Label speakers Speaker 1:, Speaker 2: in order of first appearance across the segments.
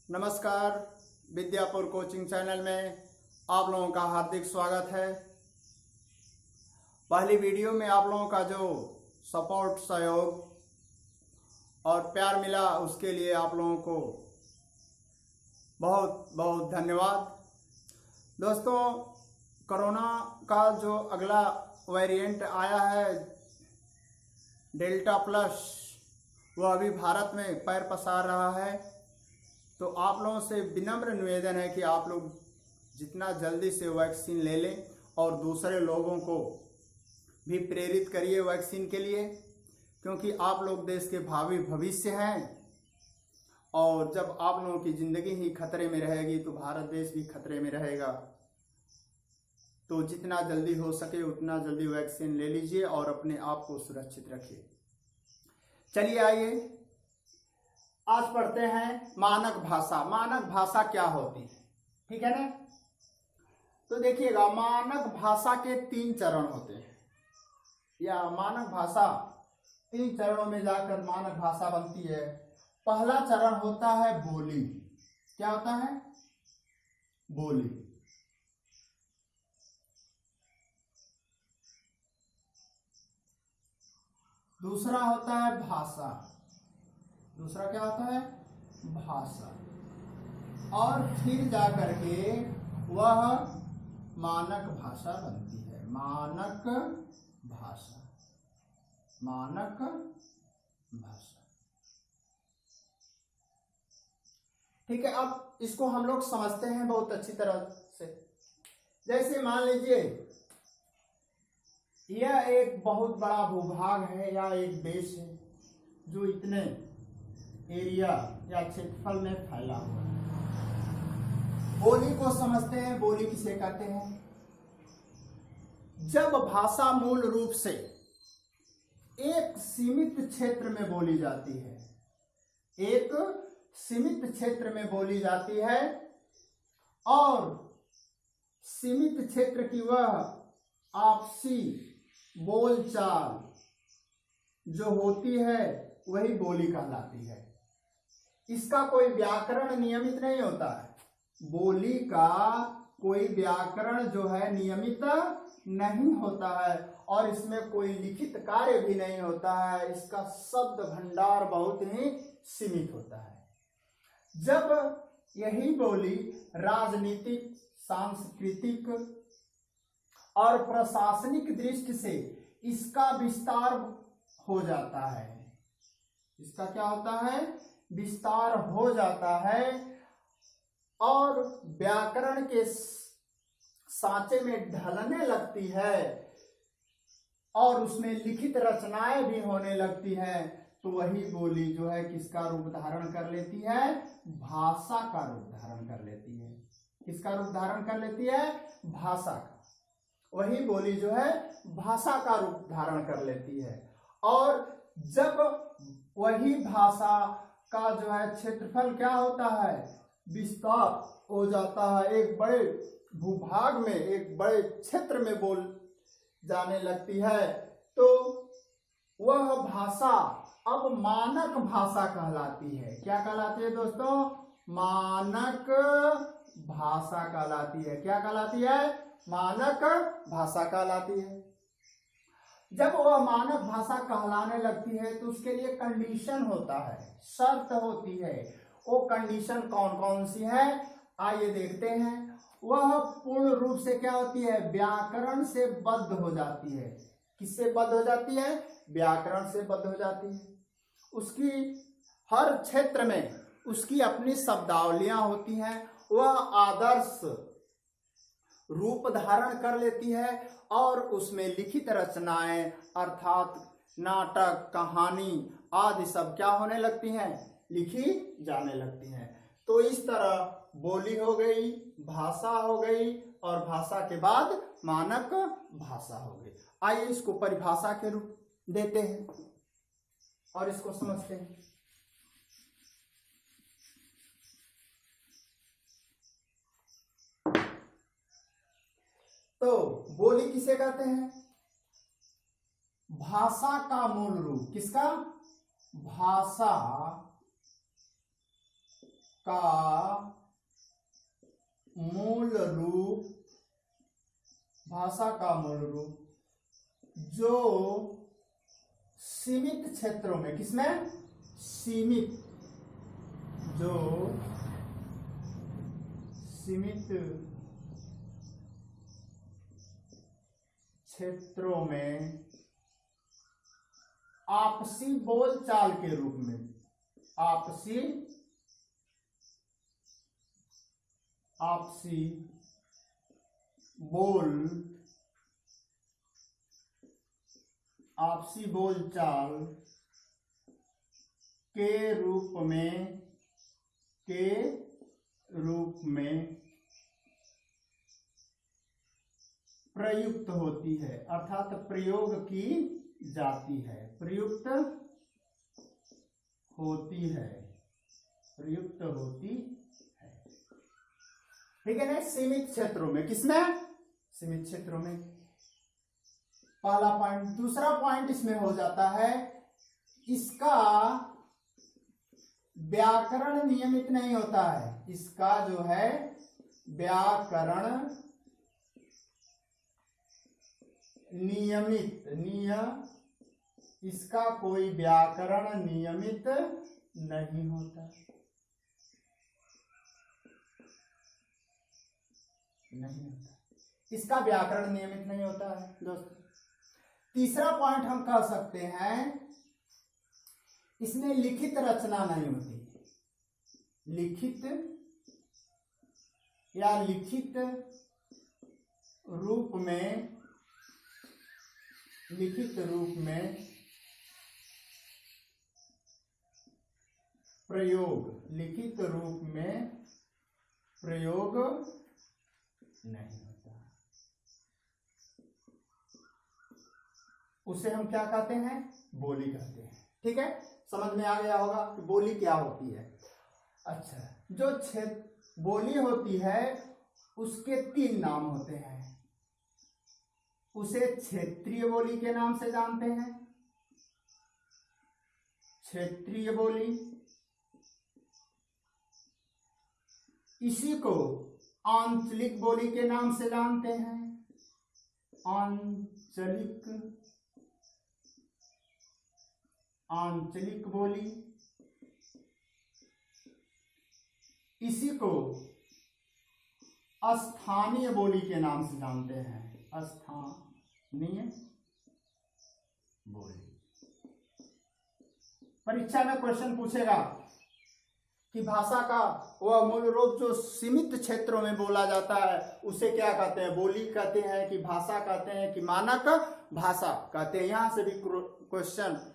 Speaker 1: नमस्कार। Vidyapur coaching channel में आप लोगों का हार्दिक स्वागत है। पहली वीडियो में आप लोगों का जो सपोर्ट, सहयोग और प्यार मिला उसके लिए आप लोगों को बहुत बहुत धन्यवाद। दोस्तों, कोरोना का जो अगला वेरिएंट आया है डेल्टा प्लस, वह अभी भारत में पैर पसार रहा है। तो आप लोगों से विनम्र निवेदन है कि आप लोग जितना जल्दी से वैक्सीन ले लें और दूसरे लोगों को भी प्रेरित करिए वैक्सीन के लिए, क्योंकि आप लोग देश के भावी भविष्य हैं। और जब आप लोगों की ज़िंदगी ही खतरे में रहेगी तो भारत देश भी खतरे में रहेगा। तो जितना जल्दी हो सके उतना जल्दी वैक्सीन ले लीजिए और अपने आप को सुरक्षित रखिए। चलिए आइए आज पढ़ते हैं मानक भाषा। मानक भाषा क्या होती है, ठीक है ना। तो देखिएगा, मानक भाषा के 3 चरण होते हैं, या मानक भाषा 3 चरणों में जाकर मानक भाषा बनती है। पहला चरण होता है बोली। क्या होता है? बोली। दूसरा होता है भाषा। दूसरा क्या होता है? भाषा। और फिर जाकर के वह मानक भाषा बनती है। मानक भाषा। मानक भाषा, ठीक है। अब इसको हम लोग समझते हैं बहुत अच्छी तरह से। जैसे मान लीजिए यह एक बहुत बड़ा भूभाग है या एक देश है जो इतने एरिया या क्षेत्रफल में फैला हुआ है। बोली को समझते हैं। बोली किसे कहते हैं? जब भाषा मूल रूप से एक सीमित क्षेत्र में बोली जाती है, एक सीमित क्षेत्र में बोली जाती है और सीमित क्षेत्र की वह आपसी बोलचाल जो होती है वही बोली कहलाती है। इसका कोई व्याकरण नियमित नहीं होता है। बोली का कोई व्याकरण जो है नियमित नहीं होता है और इसमें कोई लिखित कार्य भी नहीं होता है। इसका शब्द भंडार बहुत ही सीमित होता है। जब यही बोली राजनीतिक, सांस्कृतिक और प्रशासनिक दृष्टि से इसका विस्तार हो जाता है, इसका क्या होता है? विस्तार हो जाता है और व्याकरण के सांचे में ढलने लगती है और उसमें लिखित रचनाएं भी होने लगती हैं, तो वही बोली जो है किसका रूप धारण कर लेती है? भाषा का रूप धारण कर लेती है। किसका रूप धारण कर लेती है? भाषा का। वही बोली जो है भाषा का रूप धारण कर लेती है। और जब वही भाषा का जो है क्षेत्रफल क्या होता है? विस्तार हो जाता है। एक बड़े भूभाग में, एक बड़े क्षेत्र में बोल जाने लगती है, तो वह भाषा अब मानक भाषा कहलाती है। क्या कहलाती है दोस्तों? मानक भाषा कहलाती है। क्या कहलाती है? मानक भाषा कहलाती है। जब वह मानक भाषा कहलाने लगती है तो उसके लिए कंडीशन होता है, शर्त होती है। वो कंडीशन कौन कौन सी है आइए देखते हैं। वह पूर्ण रूप से क्या होती है? व्याकरण से बद्ध हो जाती है। किससे बद्ध हो जाती है? व्याकरण से बद्ध हो जाती है। उसकी हर क्षेत्र में उसकी अपनी शब्दावलियां होती हैं। वह आदर्श रूप धारण कर लेती है और उसमें लिखित रचनाएं अर्थात नाटक, कहानी आदि सब क्या होने लगती हैं? लिखी जाने लगती हैं। तो इस तरह बोली हो गई, भाषा हो गई और भाषा के बाद मानक भाषा हो गई। आइए इसको परिभाषा के रूप देते हैं और इसको समझते हैं। तो बोली किसे कहते हैं? भाषा का मूल रूप। किसका? भाषा का मूल रूप, भाषा का मूल रूप जो सीमित क्षेत्रों में, किसमें? सीमित, जो सीमित क्षेत्रों में आपसी बोलचाल के रूप में, आपसी बोलचाल के रूप में प्रयुक्त होती है, अर्थात प्रयोग की जाती है, प्रयुक्त होती है। ठीक है ना? सीमित क्षेत्रों में, किसमें? सीमित क्षेत्रों में। पहला पॉइंट। दूसरा पॉइंट इसमें हो जाता है, इसका व्याकरण नियमित नहीं होता है। इसका जो है व्याकरण इसका कोई व्याकरण नियमित नहीं होता, इसका व्याकरण नियमित नहीं होता है दोस्तों। तीसरा पॉइंट हम कह सकते हैं, इसमें लिखित रचना नहीं होती। लिखित रूप में प्रयोग नहीं होता। उसे हम क्या कहते हैं? बोली कहते हैं। ठीक है, समझ में आ गया होगा कि बोली क्या होती है। अच्छा, जो बोली होती है उसके 3 नाम होते हैं। उसे क्षेत्रीय बोली के नाम से जानते हैं, क्षेत्रीय बोली। इसी को आंचलिक बोली के नाम से जानते हैं, आंचलिक बोली। इसी को स्थानीय बोली के नाम से जानते हैं, स्थानीय बोली। परीक्षा में क्वेश्चन पूछेगा कि भाषा का वह मूल रूप जो सीमित क्षेत्रों में बोला जाता है उसे क्या कहते हैं? बोली कहते हैं कि भाषा कहते हैं कि मानक भाषा कहते हैं। यहां से भी क्वेश्चन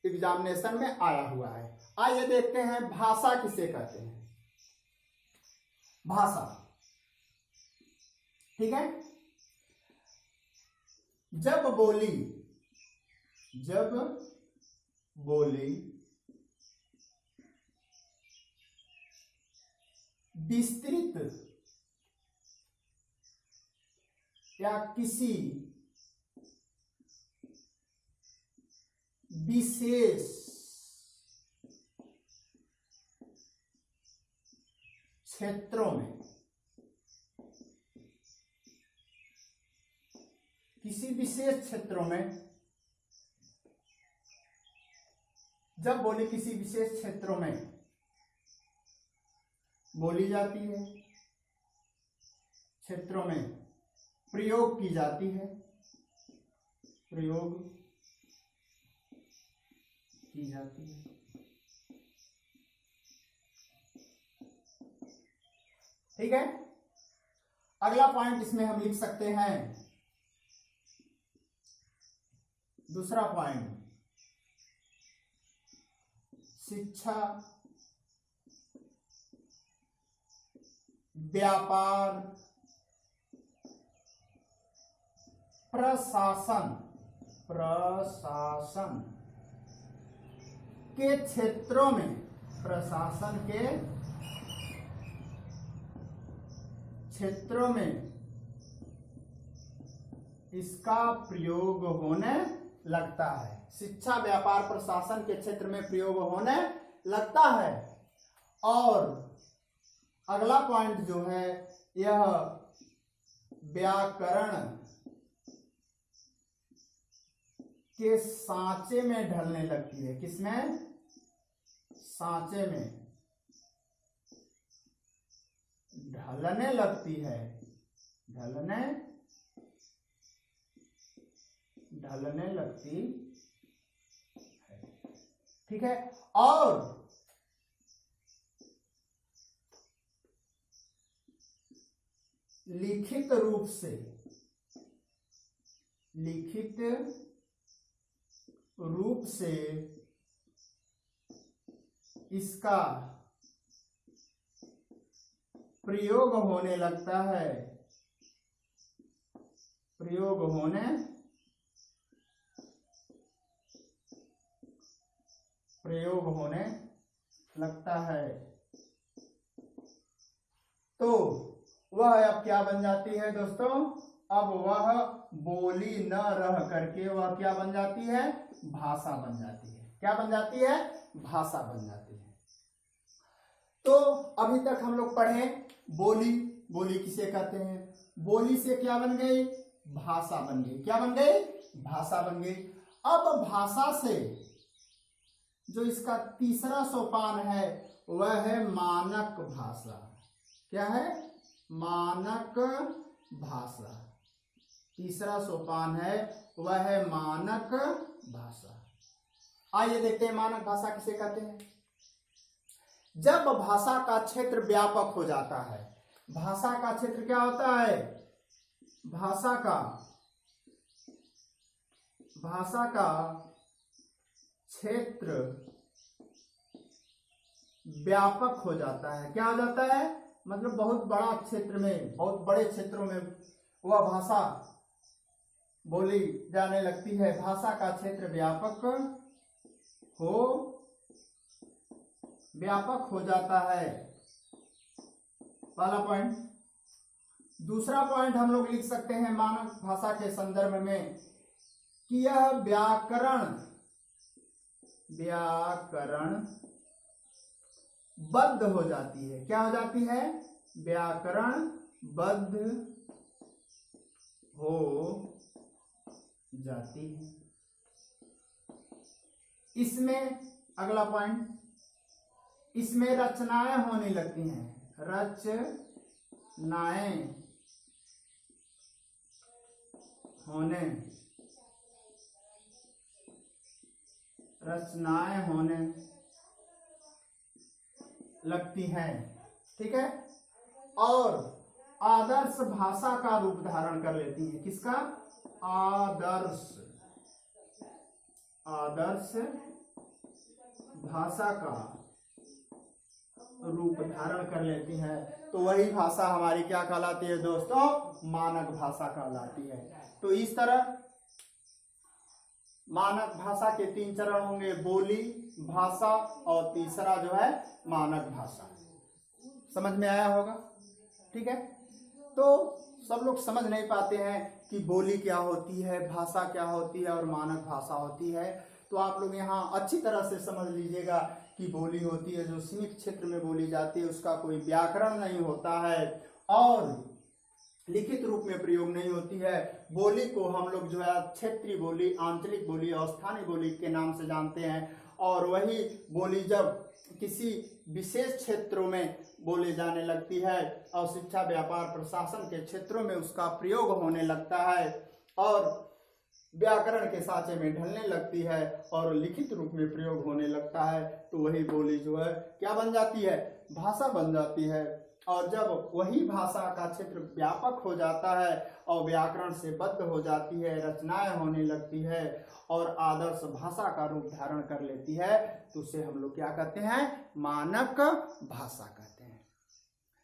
Speaker 1: एग्जामिनेशन में आया हुआ है। आइए देखते हैं भाषा किसे कहते हैं। भाषा, ठीक है। जब बोली विस्तृत या किसी विशेष क्षेत्रों में, जब बोली किसी विशेष क्षेत्रों में बोली जाती है, क्षेत्रों में प्रयोग की जाती है, ठीक है। अगला पॉइंट इसमें हम लिख सकते हैं, दूसरा पॉइंट, शिक्षा, व्यापार, प्रशासन के क्षेत्रों में, प्रशासन के क्षेत्रों में इसका प्रयोग होने लगता है। शिक्षा, व्यापार, प्रशासन के क्षेत्र में प्रयोग होने लगता है। और अगला पॉइंट जो है यह व्याकरण के सांचे में ढलने लगती है। किसमें? सांचे में ढलने लगती है। ढलने लगती है। ठीक है। और लिखित रूप से इसका प्रयोग होने लगता है। प्रयोग होने लगता है। तो वह अब क्या बन जाती है दोस्तों? अब वह बोली न रह करके वह क्या बन जाती है? भाषा बन जाती है। क्या बन जाती है? भाषा बन जाती है। तो अभी तक हम लोग पढ़े बोली किसे कहते हैं? बोली से क्या बन गई? भाषा बन गई। क्या बन गई? भाषा बन गई। अब भाषा से जो इसका तीसरा सोपान है वह है मानक भाषा। क्या है? मानक भाषा। तीसरा सोपान है वह है मानक भाषा। आइए देखते हैं मानक भाषा किसे कहते हैं। जब भाषा का क्षेत्र व्यापक हो जाता है, भाषा का क्षेत्र क्या होता है? भाषा का क्षेत्र व्यापक हो जाता है। क्या हो जाता है? मतलब बहुत बड़ा क्षेत्र में, बहुत बड़े क्षेत्रों में वह भाषा बोली जाने लगती है। भाषा का क्षेत्र व्यापक हो जाता है। पहला पॉइंट। दूसरा पॉइंट हम लोग लिख सकते हैं मानक भाषा के संदर्भ में कि यह व्याकरण बद्ध हो जाती है। क्या हो जाती है? व्याकरण बद्ध हो जाती है। इसमें अगला पॉइंट, इसमें रचनाएं होने लगती हैं। रचनाएं होने लगती हैं। ठीक है। और आदर्श भाषा का रूप धारण कर लेती है। किसका? आदर्श भाषा का रूप धारण कर लेती है। तो वही भाषा हमारी क्या कहलाती है दोस्तों? मानक भाषा कहलाती है। तो इस तरह मानक भाषा के 3 चरण होंगे, बोली, भाषा और तीसरा जो है मानक भाषा। समझ में आया होगा? ठीक है। तो सब लोग समझ नहीं पाते हैं कि बोली क्या होती है, भाषा क्या होती है और मानक भाषा होती है। तो आप लोग यहाँ अच्छी तरह से समझ लीजिएगा कि बोली होती है जो सीमित क्षेत्र में बोली जाती है, उसका कोई व्याकरण नहीं होता है और लिखित रूप में प्रयोग नहीं होती है। बोली को हम लोग जो है क्षेत्रीय बोली, आंचलिक बोली और स्थानीय बोली के नाम से जानते हैं। और वही बोली जब किसी विशेष क्षेत्रों में बोले जाने लगती है और शिक्षा, व्यापार, प्रशासन के क्षेत्रों में उसका प्रयोग होने लगता है और व्याकरण के सांचे में ढलने लगती है और लिखित रूप में प्रयोग होने लगता है, तो वही बोली जो है क्या बन जाती है? भाषा बन जाती है। और जब वही भाषा का क्षेत्र व्यापक हो जाता है और व्याकरण से बद्ध हो जाती है, रचनाएं होने लगती है और आदर्श भाषा का रूप धारण कर लेती है, तो उसे हम लोग क्या कहते हैं? मानक भाषा कहते हैं।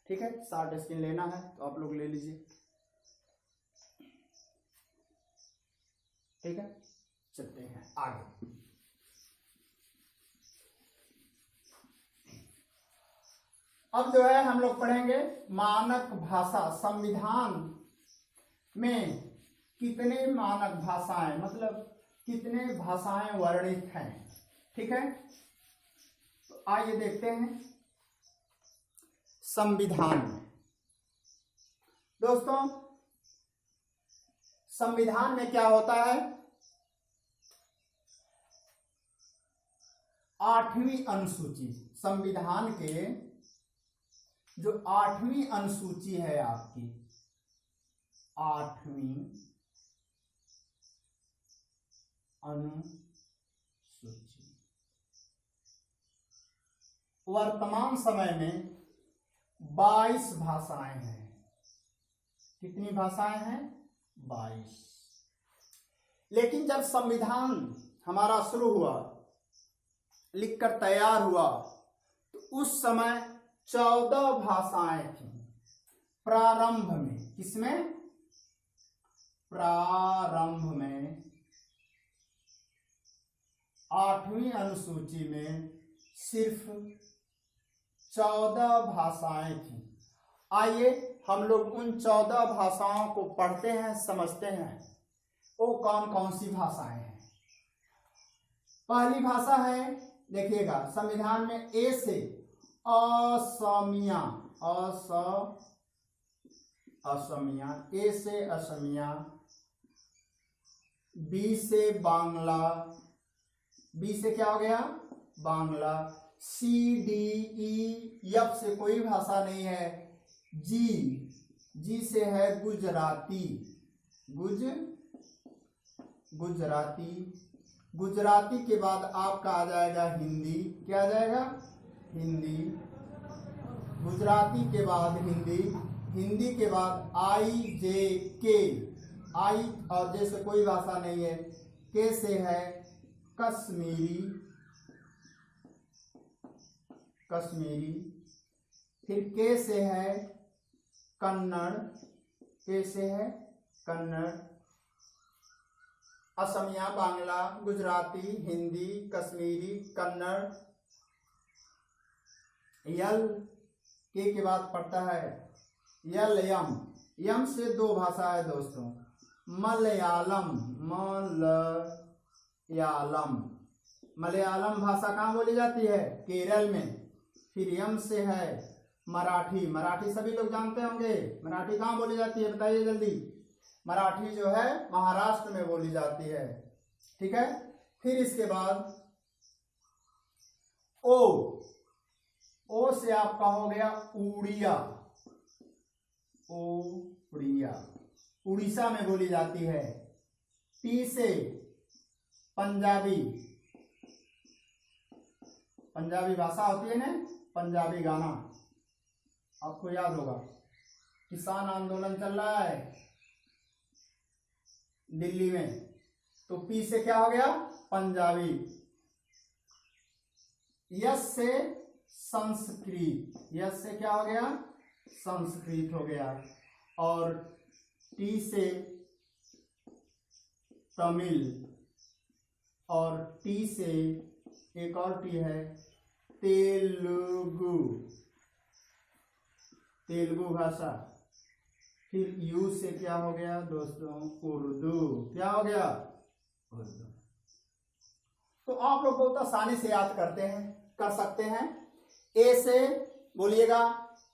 Speaker 1: ठीक है। शार्ट स्क्रीन लेना है तो आप लोग ले लीजिए। ठीक है, चलते हैं आगे। अब जो है हम लोग पढ़ेंगे मानक भाषा। संविधान में कितने मानक भाषाएं, मतलब कितने भाषाएं वर्णित हैं। ठीक है, तो आइए देखते हैं। संविधान में। दोस्तों, संविधान में क्या होता है? 8वीं अनुसूची, संविधान के जो 8वीं अनुसूची है आपकी, 8वीं अनुसूची वर्तमान समय में 22 भाषाएं हैं। कितनी भाषाएं हैं? 22। लेकिन जब संविधान हमारा शुरू हुआ, लिखकर तैयार हुआ, तो उस समय 14 भाषाएं थी प्रारंभ में। किसमें? प्रारंभ में 8वीं अनुसूची में सिर्फ 14 भाषाएं थी। आइए हम लोग उन 14 भाषाओं को पढ़ते हैं, समझते हैं वो कौन कौन सी भाषाएं हैं। पहली भाषा है, देखिएगा संविधान में, ए से असमिया, असमिया, ए से असमिया, बी से बांग्ला, बी से क्या हो गया? Bangla, C D E, F से कोई भाषा नहीं है, जी, जी से है गुजराती, गुजराती, गुजराती के बाद आपका आ जाएगा हिंदी। क्या आ जाएगा? हिंदी। गुजराती के बाद हिंदी, हिंदी के बाद आई जे के, आई और जे से कोई भाषा नहीं है, के से है कश्मीरी, कश्मीरी, फिर के से है कन्नड़, के से है कन्नड़, असमिया, बांग्ला, गुजराती, हिंदी, कश्मीरी, कन्नड़, यल, के बाद पड़ता है यल, यम, यम से 2 भाषा है दोस्तों, मलयालम, मलयालम, मलयालम भाषा कहाँ बोली जाती है? केरल में। फिर यम से है मराठी, मराठी सभी लोग जानते होंगे, मराठी कहाँ बोली जाती है? बताइए जल्दी। मराठी जो है महाराष्ट्र में बोली जाती है, ठीक है। फिर इसके बाद ओ, ओ से आपका हो गया उड़िया, उड़िया, उड़ीसा में बोली जाती है। पी से पंजाबी, पंजाबी भाषा होती है ना, पंजाबी गाना आपको याद होगा। किसान आंदोलन चल रहा है दिल्ली में, तो पी से क्या हो गया? पंजाबी। यस से संस्कृत, यस से क्या हो गया? संस्कृत हो गया। और टी से तमिल, और टी से एक और टी है तेलुगु, तेलुगु भाषा। फिर यू से क्या हो गया दोस्तों? उर्दू। क्या हो गया? उर्दू। तो आप लोग बहुत आसानी से याद करते हैं, कर सकते हैं। ए से बोलिएगा,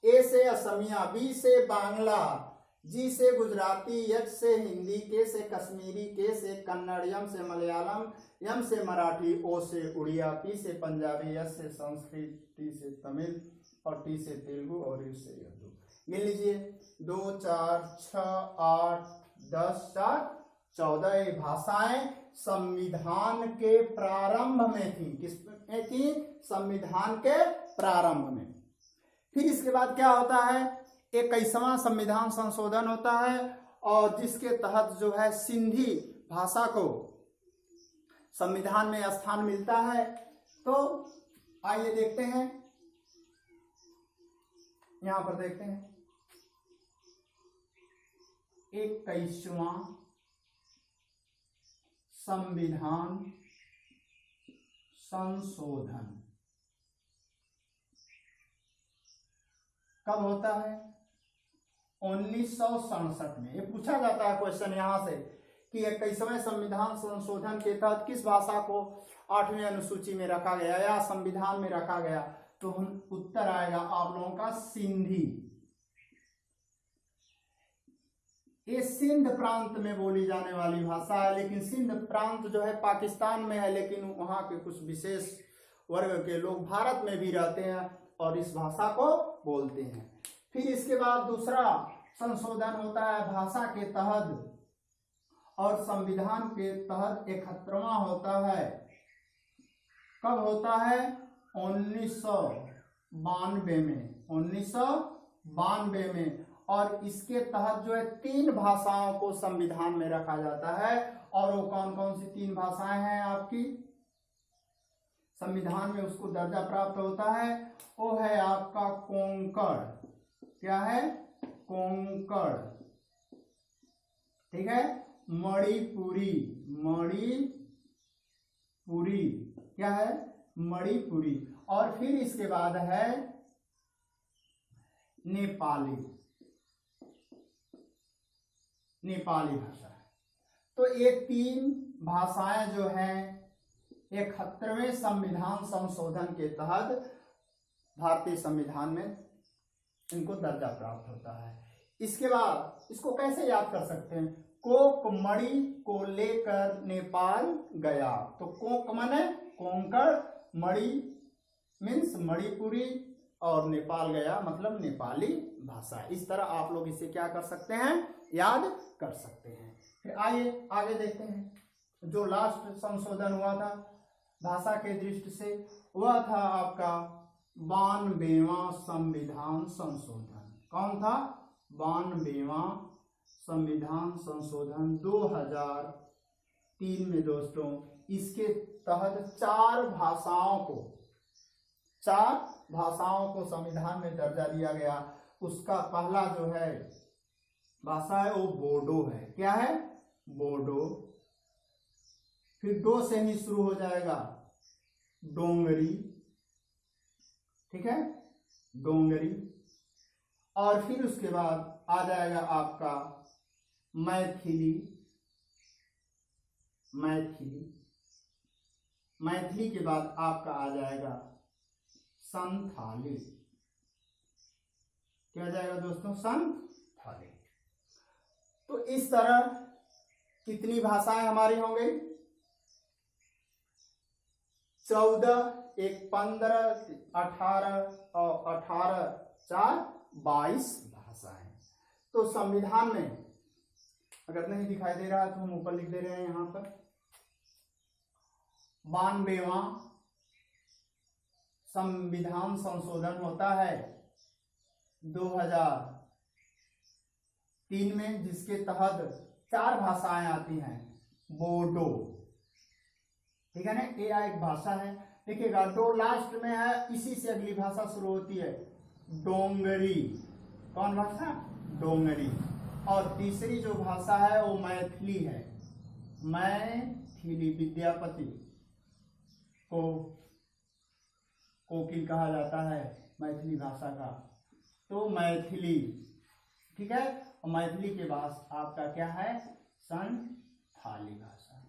Speaker 1: ए से असमिया, बी से बांग्ला, जी से गुजराती, एच से हिंदी, के से कश्मीरी, के से कन्नड़, यम से मलयालम, यम से मराठी, ओ से उड़िया, पी से पंजाबी, एस से संस्कृत, टी से तमिल, और टी से तेलुगु, और यू से उर्दू। गिन लीजिए, 2 4 6 8 10 4 14 भाषाएं संविधान के प्रारंभ में थी। किसमें थी? संविधान के प्रारंभ में। फिर इसके बाद क्या होता है? 21वां संविधान संशोधन होता है, और जिसके तहत जो है सिंधी भाषा को संविधान में स्थान मिलता है। तो आइए देखते हैं, यहां पर देखते हैं 21वां संविधान संशोधन कब होता है? 1967 में। ये पूछा जाता है क्वेश्चन यहां से कि 21वें संविधान संशोधन के तहत किस भाषा को 8वीं अनुसूची में रखा गया या संविधान में रखा गया? तो उत्तर आएगा आप लोगों का सिंधी। ये सिंध प्रांत में बोली जाने वाली भाषा है, लेकिन सिंध प्रांत जो है पाकिस्तान में है, लेकिन वहां के कुछ विशेष वर्ग के लोग भारत में भी रहते हैं और इस भाषा को बोलते हैं। फिर इसके बाद दूसरा संशोधन होता है भाषा के तहत और संविधान के तहत 71वां होता है। कब होता है? 1992 में, 1992 में। और इसके तहत जो है 3 भाषाओं को संविधान में रखा जाता है। और वो कौन कौन सी 3 भाषाएं हैं आपकी संविधान में उसको दर्जा प्राप्त होता है? वो है आपका कोंकण। क्या है? कोंकण। ठीक है। मणिपुरी, मणिपुरी क्या है? मणिपुरी। और फिर इसके बाद है नेपाली, नेपाली भाषा। तो ये 3 भाषाएं जो हैं 71वें संविधान संशोधन के तहत भारतीय संविधान में इनको दर्जा प्राप्त होता है। इसके बाद इसको कैसे याद कर सकते हैं? कोकमणि को लेकर नेपाल गया। तो कोक माने कोंकण, मणि मीन्स मणिपुरी और नेपाल गया मतलब नेपाली भाषा। इस तरह आप लोग इसे क्या कर सकते हैं? याद कर सकते हैं। फिर आइए आगे देखते हैं। जो लास्ट संशोधन हुआ था भाषा के दृष्टि से वह था आपका 92वां संविधान संशोधन। कौन था? 92वां संविधान संशोधन 2003 में दोस्तों। इसके तहत 4 भाषाओं को संविधान में दर्जा दिया गया। उसका पहला जो है भाषा है वो बोडो है। क्या है? बोडो। फिर 2 से ही शुरू हो जाएगा डोंगरी। ठीक है, डोंगरी। और फिर उसके बाद आ जाएगा आपका मैथिली। मैथिली के बाद आपका आ जाएगा संथाली। क्या आ जाएगा दोस्तों? संथाली। तो इस तरह कितनी भाषाएं हमारी हो गई? 14, 1 15, 18 और 18 4 22 भाषाएं। तो संविधान में अगर नहीं दिखाई दे रहा है तो हम ऊपर लिख दे रहे हैं यहां पर 92वां संविधान संशोधन होता है 2003 में, जिसके तहत 4 भाषाएं आती हैं। बोडो, ठीक है ना, ये एक भाषा है। देखिएगा डो लास्ट में है, इसी से अगली भाषा शुरू होती है डोंगरी। कौन भाषा? डोंगरी। और तीसरी जो भाषा है वो मैथिली है। मैथिली, विद्यापति को कोकिल कहा जाता है मैथिली भाषा का। तो मैथिली, ठीक है। और मैथिली के बाद आपका क्या है? संथाली भाषा।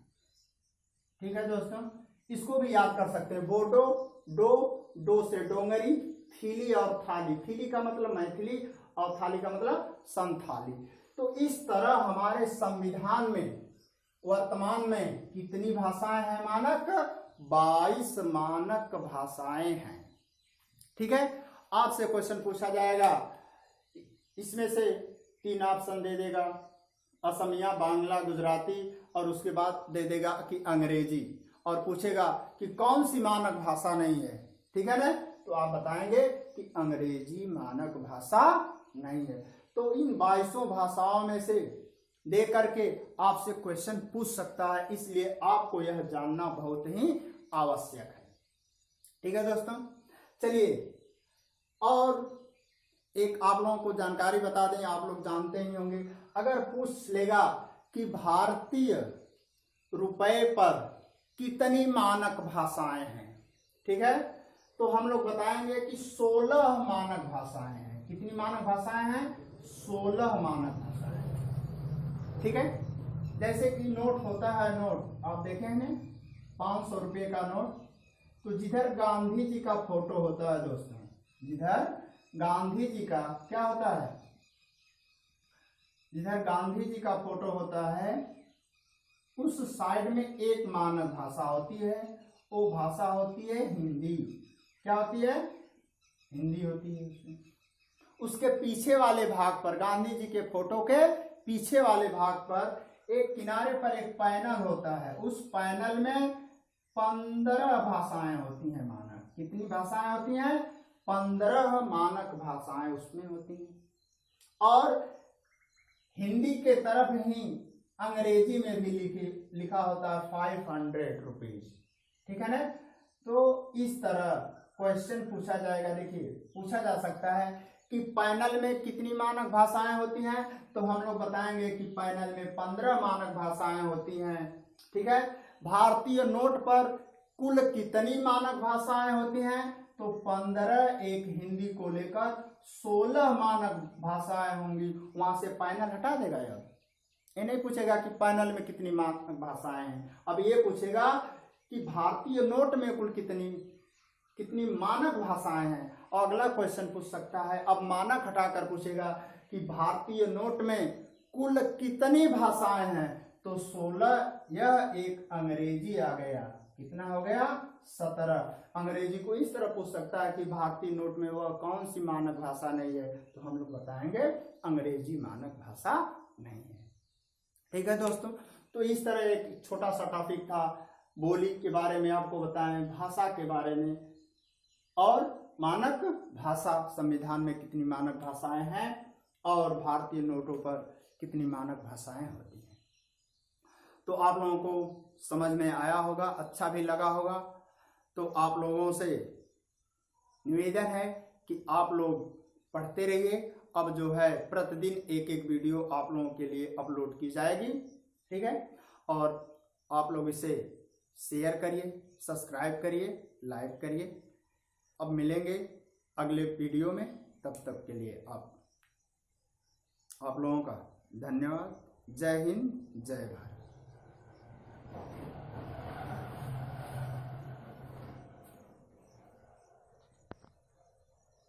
Speaker 1: ठीक है दोस्तों, इसको भी याद कर सकते हैं। बोडो, डो से डोंगरी, थीली और थाली। थीली का मतलब मैथिली और थाली का मतलब संथाली। तो इस तरह हमारे संविधान में वर्तमान में कितनी भाषाएं हैं? मानक 22 मानक भाषाएं हैं। ठीक है। आपसे क्वेश्चन पूछा जाएगा, इसमें से 3 ऑप्शन दे देगा, असमिया, बांग्ला, गुजराती, और उसके बाद दे देगा कि अंग्रेजी, और पूछेगा कि कौन सी मानक भाषा नहीं है। ठीक है ना, तो आप बताएंगे कि अंग्रेजी मानक भाषा नहीं है। तो इन 22 भाषाओं में से दे करके आपसे क्वेश्चन पूछ सकता है, इसलिए आपको यह जानना बहुत ही आवश्यक है। ठीक है दोस्तों, चलिए और एक आप लोगों को जानकारी बता दें, आप लोग जानते ही होंगे। अगर पूछ लेगा कि भारतीय रुपए पर कितनी मानक भाषाएं हैं, ठीक है, तो हम लोग बताएंगे कि 16 मानक भाषाएं हैं। कितनी मानक भाषाएं हैं? 16 मानक भाषाएं। ठीक है। जैसे कि नोट होता है, नोट आप देखें हैं 500 रुपये का नोट, तो जिधर गांधी जी का फोटो होता है दोस्तों, जिधर गांधी जी का क्या होता है, जिधर गांधी जी का फोटो होता है उस साइड में एक मानक भाषा होती है, वो भाषा होती है हिंदी। क्या होती है? हिंदी होती है उसमें। उसके पीछे वाले भाग पर, गांधी जी के फोटो के पीछे वाले भाग पर एक किनारे पर एक पैनल होता है, उस पैनल में 15 भाषाएं होती हैं मानक। कितनी भाषाएं होती हैं? 15 मानक भाषाएं उसमें होती हैं। और हिंदी के तरफ ही अंग्रेजी में भी लिखा होता है 500 रुपीज। ठीक है ना? तो इस तरह क्वेश्चन पूछा जाएगा। देखिए, पूछा जा सकता है कि पैनल में कितनी मानक भाषाएं होती हैं, तो हम लोग बताएंगे कि पैनल में 15 मानक भाषाएं होती हैं। ठीक है? भारतीय नोट पर कुल कितनी मानक भाषाएं होती हैं, तो 15, एक हिंदी को लेकर 16 मानक भाषाएं होंगी। वहां से पैनल हटा देगा। अब ये नहीं पूछेगा कि पैनल में कितनी मानक भाषाएं हैं, अब ये पूछेगा कि भारतीय नोट में कुल कितनी मानक भाषाएं हैं। और अगला क्वेश्चन पूछ सकता है, अब मानक हटाकर पूछेगा कि भारतीय नोट में कुल कितनी भाषाएं हैं, तो 16, यह एक अंग्रेजी आ गया। कितना हो गया? 17। अंग्रेजी को इस तरह पूछ सकता है कि भारतीय नोट में वह कौन सी मानक भाषा नहीं है, तो हम लोग बताएंगे अंग्रेजी मानक भाषा नहीं है। ठीक है दोस्तों, तो इस तरह एक छोटा सा टॉपिक था, बोली के बारे में आपको बताएं, भाषा के बारे में, और मानक भाषा, संविधान में कितनी मानक भाषाएं हैं और भारतीय नोटों पर कितनी मानक भाषाएं होती हैं। तो आप लोगों को समझ में आया होगा, अच्छा भी लगा होगा। तो आप लोगों से निवेदन है कि आप लोग पढ़ते रहिए। अब जो है प्रतिदिन एक एक वीडियो आप लोगों के लिए अपलोड की जाएगी। ठीक है? और आप लोग इसे शेयर करिए, सब्सक्राइब करिए, लाइक करिए। अब मिलेंगे अगले वीडियो में, तब तक के लिए आप लोगों का धन्यवाद। जय हिंद, जय भारत।